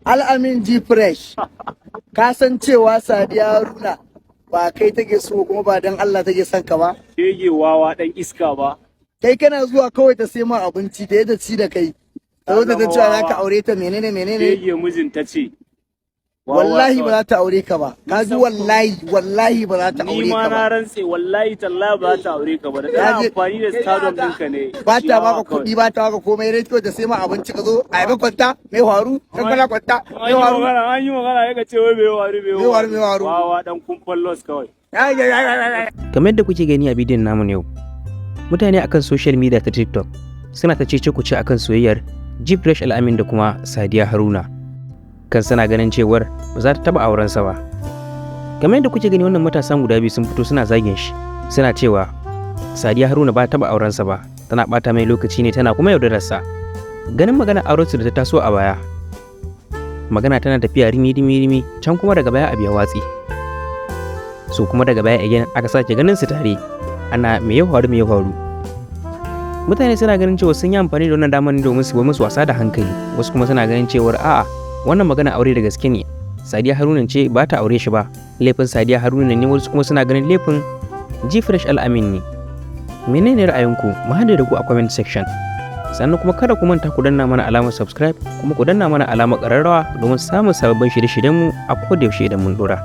Al'amin G Fresh, ka san cewa Sadiya Haruna ba kai take so kuma ba dan Allah take son ka ba? Shege wawa dan iska ba. Kai kana zuwa kawai ta sai ma abinci da yadda ci da kai. Ta zo ta cewa za ka aure ta menene. Shege mijinta ce. Wallahi ba za ta aure ka ba. Ka ji wallahi ba za ta aure ka ba. Ni ma na rantse wallahi tallahi ba za ta aure ka ba. Da tana amfani da stardom ɗinka ne. Ba ta baka kuɗi ba ta baka komai rai kawai ta sai ma abinci ka zo a yi kwanta mai faru kan kana kwanta mai faru. An yi magana ya ce wai mai faru. Wawa dan kumfan los kawai. Kamar yadda kuke gani a bidiyon namu yau, mutane akan social media ta TikTok suna ta cece kuce akan soyayyar G Fresh Al'amin da kuma Sadiya Haruna. Kan suna ganin cewar ba za ta taba aurensa ba. Kamar yadda kuke gani wannan matasan guda biyu sun fito suna zagin shi, suna cewa Sadiya Haruna ba ta taba aurensa ba, tana bata mai lokaci ne tana kuma yaudararsa. Ganin magana aurensu da ta taso a baya, magana tana tafiya rimi can kuma daga baya a biya watsi. So kuma daga baya again aka sake ganin su tare, ana me ya faru. Mutane suna ganin cewa sun yi amfani da wannan damar domin su yi musu wasa da hankali, wasu kuma suna ganin cewar a'a wannan magana aure da gaske ne. Sadiya Haruna ce ba ta aure shi ba, laifin Sadiya Haruna ne, wasu kuma suna ganin laifin G Fresh Al'amin ne. Menene ra'ayinku? Mu haɗe da ku a comment section. Sannan kuma kada ku manta ku danna mana alamar subscribe kuma ku danna mana alamar ƙararrawa domin samun sababbin shirye-shiryenmu a koda yaushe idan mun dora.